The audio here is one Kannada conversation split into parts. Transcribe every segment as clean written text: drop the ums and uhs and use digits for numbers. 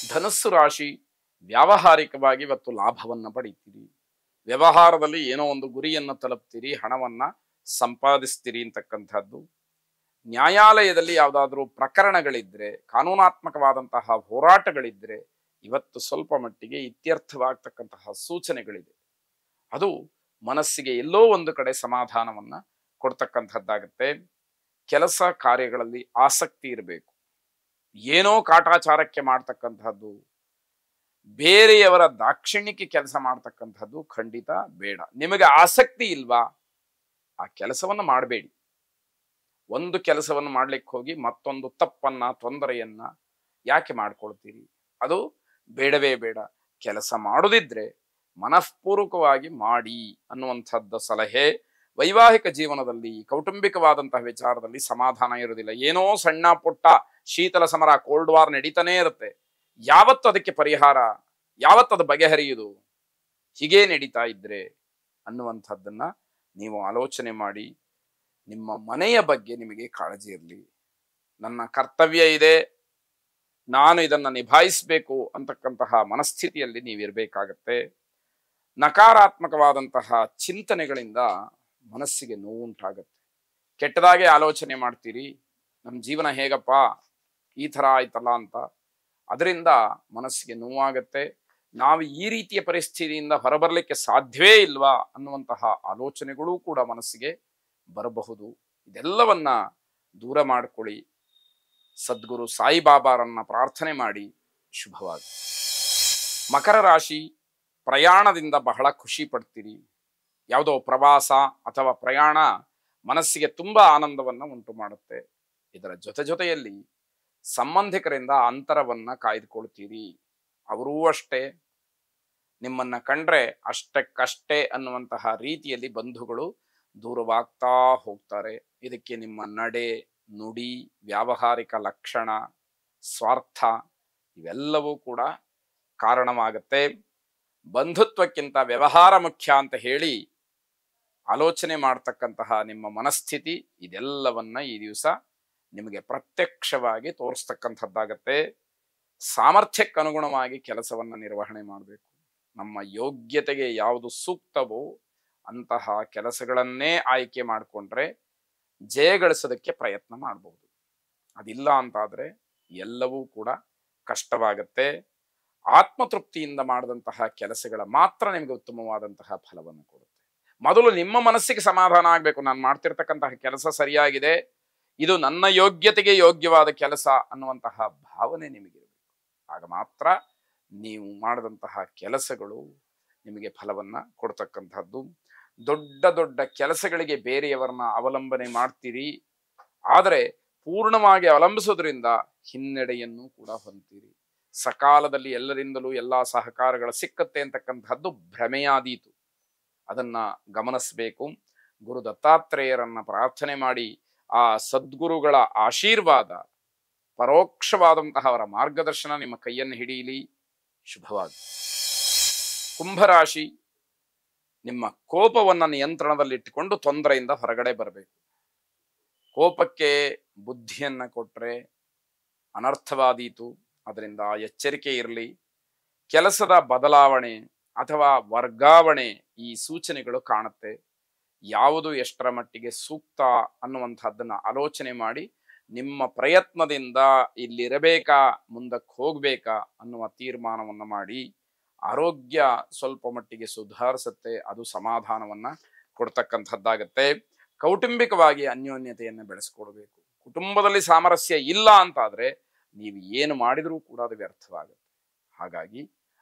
ಧನಸ್ಸು ರಾಶಿ ವ್ಯಾವಹಾರಿಕವಾಗಿ ಇವತ್ತು ಲಾಭವನ್ನು ಪಡಿತೀರಿ. ವ್ಯವಹಾರದಲ್ಲಿ ಏನೋ ಒಂದು ಗುರಿಯನ್ನು ತಲುಪ್ತೀರಿ, ಹಣವನ್ನ ಸಂಪಾದಿಸ್ತೀರಿ ಅಂತಕ್ಕಂಥದ್ದು. ನ್ಯಾಯಾಲಯದಲ್ಲಿ ಯಾವುದಾದ್ರೂ ಪ್ರಕರಣಗಳಿದ್ರೆ, ಕಾನೂನಾತ್ಮಕವಾದಂತಹ ಹೋರಾಟಗಳಿದ್ರೆ ಇವತ್ತು ಸ್ವಲ್ಪ ಮಟ್ಟಿಗೆ ಇತ್ಯರ್ಥವಾಗ್ತಕ್ಕಂತಹ ಸೂಚನೆಗಳಿದೆ. ಅದು ಮನಸ್ಸಿಗೆ ಎಲ್ಲೋ ಒಂದು ಕಡೆ ಸಮಾಧಾನವನ್ನ ಕೊಡ್ತಕ್ಕಂಥದ್ದಾಗತ್ತೆ. ಕೆಲಸ ಕಾರ್ಯಗಳಲ್ಲಿ ಆಸಕ್ತಿ ಇರಬೇಕು. ಏನೋ ಕಾಟಾಚಾರಕ್ಕೆ ಮಾಡ್ತಕ್ಕಂಥದ್ದು, ಬೇರೆಯವರ ದಾಕ್ಷಿಣ್ಯಕ್ಕೆ ಕೆಲಸ ಮಾಡ್ತಕ್ಕಂಥದ್ದು ಖಂಡಿತ ಬೇಡ. ನಿಮಗೆ ಆಸಕ್ತಿ ಇಲ್ವಾ, ಆ ಕೆಲಸವನ್ನು ಮಾಡಬೇಡಿ. ಒಂದು ಕೆಲಸವನ್ನು ಮಾಡ್ಲಿಕ್ಕೆ ಹೋಗಿ ಮತ್ತೊಂದು ತಪ್ಪನ್ನ, ತೊಂದರೆಯನ್ನ ಯಾಕೆ ಮಾಡ್ಕೊಳ್ತೀರಿ? ಅದು ಬೇಡವೇ ಬೇಡ. ಕೆಲಸ ಮಾಡೋದಿದ್ರೆ ಮನಃಪೂರ್ವಕವಾಗಿ ಮಾಡಿ ಅನ್ನುವಂಥದ್ದು ಸಲಹೆ. ವೈವಾಹಿಕ ಜೀವನದಲ್ಲಿ, ಕೌಟುಂಬಿಕವಾದಂತಹ ವಿಚಾರದಲ್ಲಿ ಸಮಾಧಾನ ಇರುವುದಿಲ್ಲ. ಏನೋ ಸಣ್ಣ ಪುಟ್ಟ ಶೀತಲ ಸಮರ, ಕೋಲ್ಡ್ ವಾರ್ ನಡೀತಾನೆ ಇರುತ್ತೆ. ಯಾವತ್ತು ಅದಕ್ಕೆ ಪರಿಹಾರ, ಯಾವತ್ತದು ಬಗೆಹರಿಯುವುದು? ಹೀಗೇ ನಡೀತಾ ಇದ್ರೆ ಅನ್ನುವಂಥದ್ದನ್ನ ನೀವು ಆಲೋಚನೆ ಮಾಡಿ. ನಿಮ್ಮ ಮನೆಯ ಬಗ್ಗೆ ನಿಮಗೆ ಕಾಳಜಿ ಇರಲಿ. ನನ್ನ ಕರ್ತವ್ಯ ಇದೆ, ನಾನು ಇದನ್ನ ನಿಭಾಯಿಸಬೇಕು ಅಂತಕ್ಕಂತಹ ಮನಸ್ಥಿತಿಯಲ್ಲಿ ನೀವಿರಬೇಕಾಗತ್ತೆ. ನಕಾರಾತ್ಮಕವಾದಂತಹ ಚಿಂತನೆಗಳಿಂದ ಮನಸ್ಸಿಗೆ ನೋವುಂಟಾಗತ್ತೆ. ಕೆಟ್ಟದಾಗೆ ಆಲೋಚನೆ ಮಾಡ್ತೀರಿ, ನಮ್ಮ ಜೀವನ ಹೇಗಪ್ಪ, ಈ ಥರ ಆಯ್ತಲ್ಲ ಅಂತ. ಅದರಿಂದ ಮನಸ್ಸಿಗೆ ನೋವಾಗತ್ತೆ. ನಾವು ಈ ರೀತಿಯ ಪರಿಸ್ಥಿತಿಯಿಂದ ಹೊರಬರಲಿಕ್ಕೆ ಸಾಧ್ಯವೇ ಇಲ್ವಾ ಅನ್ನುವಂತಹ ಆಲೋಚನೆಗಳೂ ಕೂಡ ಮನಸ್ಸಿಗೆ ಬರಬಹುದು. ಇದೆಲ್ಲವನ್ನ ದೂರ ಮಾಡಿಕೊಳ್ಳಿ. ಸದ್ಗುರು ಸಾಯಿಬಾಬಾರನ್ನ ಪ್ರಾರ್ಥನೆ ಮಾಡಿ. ಶುಭವಾಗಿ. ಮಕರ ರಾಶಿ, ಪ್ರಯಾಣದಿಂದ ಬಹಳ ಖುಷಿ ಪಡ್ತೀರಿ. ಯಾವುದೋ ಪ್ರವಾಸ ಅಥವಾ ಪ್ರಯಾಣ ಮನಸ್ಸಿಗೆ ತುಂಬಾ ಆನಂದವನ್ನ ಉಂಟು ಮಾಡುತ್ತೆ. ಇದರ ಜೊತೆಯಲ್ಲಿ ಸಂಬಂಧಿಕರಿಂದ ಅಂತರವನ್ನ ಕಾಯ್ದುಕೊಳ್ತೀರಿ. ಅವರೂ ಅಷ್ಟೇ, ನಿಮ್ಮನ್ನ ಕಂಡ್ರೆ ಅಷ್ಟಕ್ಕಷ್ಟೇ ಅನ್ನುವಂತಹ ರೀತಿಯಲ್ಲಿ ಬಂಧುಗಳು ದೂರವಾಗ್ತಾ ಹೋಗ್ತಾರೆ. ಇದಕ್ಕೆ ನಿಮ್ಮ ನಡೆ, ನುಡಿ, ವ್ಯಾವಹಾರಿಕ ಲಕ್ಷಣ, ಸ್ವಾರ್ಥ ಇವೆಲ್ಲವೂ ಕೂಡ ಕಾರಣವಾಗತ್ತೆ. ಬಂಧುತ್ವಕ್ಕಿಂತ ವ್ಯವಹಾರ ಮುಖ್ಯ ಅಂತ ಹೇಳಿ ಆಲೋಚನೆ ಮಾಡ್ತಕ್ಕಂತಹ ನಿಮ್ಮ ಮನಸ್ಥಿತಿ ಇದೆಲ್ಲವನ್ನ ಈ ದಿವಸ ನಿಮಗೆ ಪ್ರತ್ಯಕ್ಷವಾಗಿ ತೋರಿಸ್ತಕ್ಕಂಥದ್ದಾಗತ್ತೆ. ಸಾಮರ್ಥ್ಯಕ್ಕೆ ಅನುಗುಣವಾಗಿ ಕೆಲಸವನ್ನ ನಿರ್ವಹಣೆ ಮಾಡಬೇಕು. ನಮ್ಮ ಯೋಗ್ಯತೆಗೆ ಯಾವುದು ಸೂಕ್ತವೋ ಅಂತಹ ಕೆಲಸಗಳನ್ನೇ ಆಯ್ಕೆ ಮಾಡಿಕೊಂಡ್ರೆ ಜಯಗಳಿಸೋದಕ್ಕೆ ಪ್ರಯತ್ನ ಮಾಡಬಹುದು. ಅದಿಲ್ಲ ಅಂತಾದ್ರೆ ಎಲ್ಲವೂ ಕೂಡ ಕಷ್ಟವಾಗತ್ತೆ. ಆತ್ಮತೃಪ್ತಿಯಿಂದ ಮಾಡಿದಂತಹ ಕೆಲಸಗಳ ಮಾತ್ರ ನಿಮಗೆ ಉತ್ತಮವಾದಂತಹ ಫಲವನ್ನು ಕೊಡುತ್ತೆ. ಮೊದಲು ನಿಮ್ಮ ಮನಸ್ಸಿಗೆ ಸಮಾಧಾನ ಆಗಬೇಕು. ನಾನು ಮಾಡ್ತಿರ್ತಕ್ಕಂತಹ ಕೆಲಸ ಸರಿಯಾಗಿದೆ, ಇದು ನನ್ನ ಯೋಗ್ಯತೆಗೆ ಯೋಗ್ಯವಾದ ಕೆಲಸ ಅನ್ನುವಂತಹ ಭಾವನೆ ನಿಮಗಿರಬೇಕು. ಆಗ ಮಾತ್ರ ನೀವು ಮಾಡಿದಂತಹ ಕೆಲಸಗಳು ನಿಮಗೆ ಫಲವನ್ನ ಕೊಡ್ತಕ್ಕಂಥದ್ದು. ದೊಡ್ಡ ದೊಡ್ಡ ಕೆಲಸಗಳಿಗೆ ಬೇರೆಯವರನ್ನ ಅವಲಂಬನೆ ಮಾಡ್ತೀರಿ, ಆದರೆ ಪೂರ್ಣವಾಗಿ ಅವಲಂಬಿಸೋದ್ರಿಂದ ಹಿನ್ನಡೆಯನ್ನು ಕೂಡ ಹೊಂದ್ತೀರಿ. ಸಕಾಲದಲ್ಲಿ ಎಲ್ಲರಿಂದಲೂ ಎಲ್ಲಾ ಸಹಕಾರಗಳ ಸಿಕ್ಕತ್ತೆ ಅಂತಕ್ಕಂಥದ್ದು ಭ್ರಮೆಯಾದೀತು. ಅದನ್ನ ಗಮನಿಸಬೇಕು. ಗುರು ದತ್ತಾತ್ರೇಯರನ್ನ ಪ್ರಾರ್ಥನೆ ಮಾಡಿ ಆ ಸದ್ಗುರುಗಳ ಆಶೀರ್ವಾದ, ಪರೋಕ್ಷವಾದಂತಹ ಅವರ ಮಾರ್ಗದರ್ಶನ ನಿಮ್ಮ ಕೈಯನ್ನು ಹಿಡಿಯಲಿ. ಶುಭವಾಗಿ. ಕುಂಭರಾಶಿ, ನಿಮ್ಮ ಕೋಪವನ್ನು ನಿಯಂತ್ರಣದಲ್ಲಿಟ್ಟುಕೊಂಡು ತೊಂದರೆಯಿಂದ ಹೊರಗಡೆ ಬರಬೇಕು. ಕೋಪಕ್ಕೆ ಬುದ್ಧಿಯನ್ನ ಕೊಟ್ರೆ ಅನರ್ಥವಾದೀತು. ಅದರಿಂದ ಎಚ್ಚರಿಕೆ ಇರಲಿ. ಕೆಲಸದ ಬದಲಾವಣೆ ಅಥವಾ ವರ್ಗಾವಣೆ ಈ ಸೂಚನೆಗಳು ಕಾಣುತ್ತೆ. ಯಾವುದು ಎಷ್ಟರ ಮಟ್ಟಿಗೆ ಸೂಕ್ತ ಅನ್ನುವಂಥದ್ದನ್ನ ಆಲೋಚನೆ ಮಾಡಿ ನಿಮ್ಮ ಪ್ರಯತ್ನದಿಂದ ಇಲ್ಲಿರಬೇಕಾ, ಮುಂದಕ್ಕೆ ಹೋಗ್ಬೇಕಾ ಅನ್ನುವ ತೀರ್ಮಾನವನ್ನು ಮಾಡಿ. ಆರೋಗ್ಯ ಸ್ವಲ್ಪ ಮಟ್ಟಿಗೆ ಸುಧಾರಿಸುತ್ತೆ, ಅದು ಸಮಾಧಾನವನ್ನ ಕೊಡ್ತಕ್ಕಂಥದ್ದಾಗತ್ತೆ. ಕೌಟುಂಬಿಕವಾಗಿ ಅನ್ಯೋನ್ಯತೆಯನ್ನು ಬೆಳೆಸ್ಕೊಳ್ಬೇಕು. ಕುಟುಂಬದಲ್ಲಿ ಸಾಮರಸ್ಯ ಇಲ್ಲ ಅಂತಾದ್ರೆ ನೀವು ಏನು ಮಾಡಿದರೂ ಕೂಡ ಅದು ವ್ಯರ್ಥವಾಗುತ್ತೆ. ಹಾಗಾಗಿ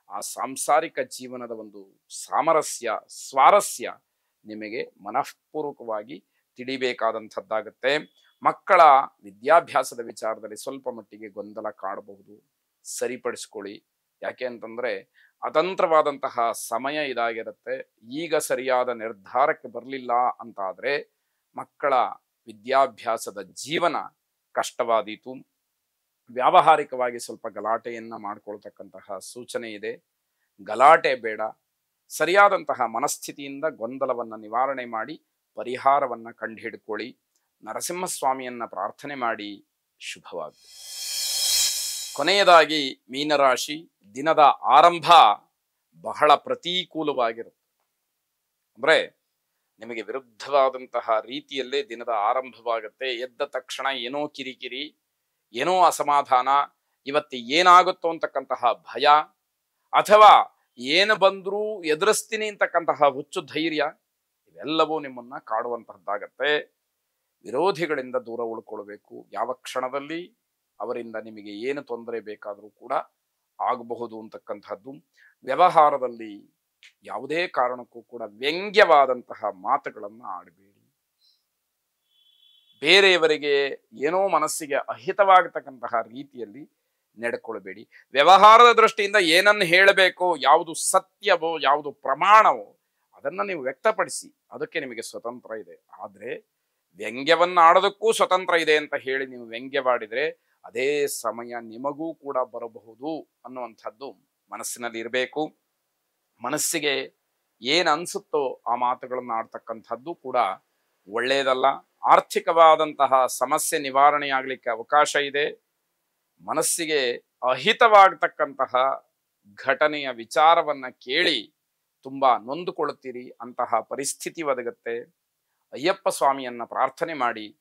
ಆ ಸಾಂಸಾರಿಕ ಜೀವನದ ಒಂದು ಸಾಮರಸ್ಯ, ಸ್ವಾರಸ್ಯ ನಿಮಗೆ ಮನಃಪೂರ್ವಕವಾಗಿ ತಿಳಿಬೇಕಾದಂಥದ್ದಾಗತ್ತೆ. ಮಕ್ಕಳ ವಿದ್ಯಾಭ್ಯಾಸದ ವಿಚಾರದಲ್ಲಿ ಸ್ವಲ್ಪ ಮಟ್ಟಿಗೆ ಗೊಂದಲ ಕಾಡಬಹುದು, ಸರಿಪಡಿಸ್ಕೊಳ್ಳಿ. ಯಾಕೆ ಅಂತಂದ್ರೆ ಅತಂತ್ರವಾದಂತಹ ಸಮಯ ಇದಾಗಿರುತ್ತೆ. ಈಗ ಸರಿಯಾದ ನಿರ್ಧಾರಕ್ಕೆ ಬರಲಿಲ್ಲ ಅಂತಾದ್ರೆ ಮಕ್ಕಳ ವಿದ್ಯಾಭ್ಯಾಸದ ಜೀವನ ಕಷ್ಟವಾದೀತು. ವ್ಯಾವಹಾರಿಕವಾಗಿ ಸ್ವಲ್ಪ ಗಲಾಟೆಯನ್ನ ಮಾಡ್ಕೊಳ್ತಕ್ಕಂತಹ ಸೂಚನೆ ಇದೆ. ಗಲಾಟೆ ಬೇಡ. ಸರಿಯಾದಂತಹ ಮನಸ್ಥಿತಿಯಿಂದ ಗೊಂದಲವನ್ನ ನಿವಾರಣೆ ಮಾಡಿ ಪರಿಹಾರವನ್ನ ಕಂಡುಹಿಡ್ಕೊಳ್ಳಿ. ನರಸಿಂಹಸ್ವಾಮಿಯನ್ನ ಪ್ರಾರ್ಥನೆ ಮಾಡಿ. ಶುಭವಾಗಲಿ. ಕೊನೆಯದಾಗಿ ಮೀನರಾಶಿ, ದಿನದ ಆರಂಭ ಬಹಳ ಪ್ರತಿಕೂಲವಾಗಿರುತ್ತೆ. ಅಂದ್ರೆ ನಿಮಗೆ ವಿರುದ್ಧವಾದಂತಹ ರೀತಿಯಲ್ಲೇ ದಿನದ ಆರಂಭವಾಗುತ್ತೆ. ಎದ್ದ ತಕ್ಷಣ ಏನೋ ಕಿರಿಕಿರಿ, ಏನೋ ಅಸಮಾಧಾನ, ಇವತ್ತು ಏನಾಗುತ್ತೋ ಅಂತಕ್ಕಂತಹ ಭಯ, ಅಥವಾ ಏನು ಬಂದ್ರೂ ಎದುರಿಸ್ತೀನಿ ಅಂತಕ್ಕಂತಹ ಹುಚ್ಚು ಧೈರ್ಯ, ಇವೆಲ್ಲವೂ ನಿಮ್ಮನ್ನ ಕಾಡುವಂತಹದ್ದಾಗತ್ತೆ. ವಿರೋಧಿಗಳಿಂದ ದೂರ ಉಳ್ಕೊಳ್ಬೇಕು. ಯಾವ ಕ್ಷಣದಲ್ಲಿ ಅವರಿಂದ ನಿಮಗೆ ಏನು ತೊಂದರೆ ಬೇಕಾದರೂ ಕೂಡ ಆಗಬಹುದು ಅಂತಕ್ಕಂಥದ್ದು. ವ್ಯವಹಾರದಲ್ಲಿ ಯಾವುದೇ ಕಾರಣಕ್ಕೂ ಕೂಡ ವ್ಯಂಗ್ಯವಾದಂತಹ ಮಾತುಗಳನ್ನು ಆಡಬೇಡಿ. ಬೇರೆಯವರಿಗೆ ಏನೋ ಮನಸ್ಸಿಗೆ ಅಹಿತವಾಗತಕ್ಕಂತಹ ರೀತಿಯಲ್ಲಿ ನಡ್ಕೊಳ್ಬೇಡಿ. ವ್ಯವಹಾರದ ದೃಷ್ಟಿಯಿಂದ ಏನನ್ನು ಹೇಳಬೇಕೋ, ಯಾವುದು ಸತ್ಯವೋ, ಯಾವುದು ಪ್ರಮಾಣವೋ ಅದನ್ನ ನೀವು ವ್ಯಕ್ತಪಡಿಸಿ, ಅದಕ್ಕೆ ನಿಮಗೆ ಸ್ವತಂತ್ರ ಇದೆ. ಆದ್ರೆ ವ್ಯಂಗ್ಯವನ್ನ ಆಡೋದಕ್ಕೂ ಸ್ವತಂತ್ರ ಇದೆ ಅಂತ ಹೇಳಿ ನೀವು ವ್ಯಂಗ್ಯವಾಡಿದ್ರೆ ಅದೇ ಸಮಯ ನಿಮಗೂ ಕೂಡ ಬರಬಹುದು ಅನ್ನುವಂಥದ್ದು ಮನಸ್ಸಿನಲ್ಲಿ ಇರಬೇಕು. ಮನಸ್ಸಿಗೆ ಏನ್ ಅನ್ಸುತ್ತೋ ಆ ಮಾತುಗಳನ್ನು ಆಡ್ತಕ್ಕಂಥದ್ದು ಕೂಡ ಒಳ್ಳೆಯದಲ್ಲ. ಆರ್ಥಿಕವಾದಂತಹ ಸಮಸ್ಯೆ ನಿವಾರಣೆಯಾಗಲಿಕ್ಕೆ ಅವಕಾಶ ಇದೆ. ಮನಸ್ಸಿಗೆ ಅಹಿತವಾಗತಕ್ಕಂತಹ ಘಟನೆಯ ವಿಚಾರವನ್ನ ಕೇಳಿ ತುಂಬಾ ನೊಂದುಕೊಳ್ಳುತ್ತೀರಿ, ಅಂತಹ ಪರಿಸ್ಥಿತಿ ಒದಗುತ್ತೆ. ಅಯ್ಯಪ್ಪ ಸ್ವಾಮಿಯನ್ನ ಪ್ರಾರ್ಥನೆ ಮಾಡಿ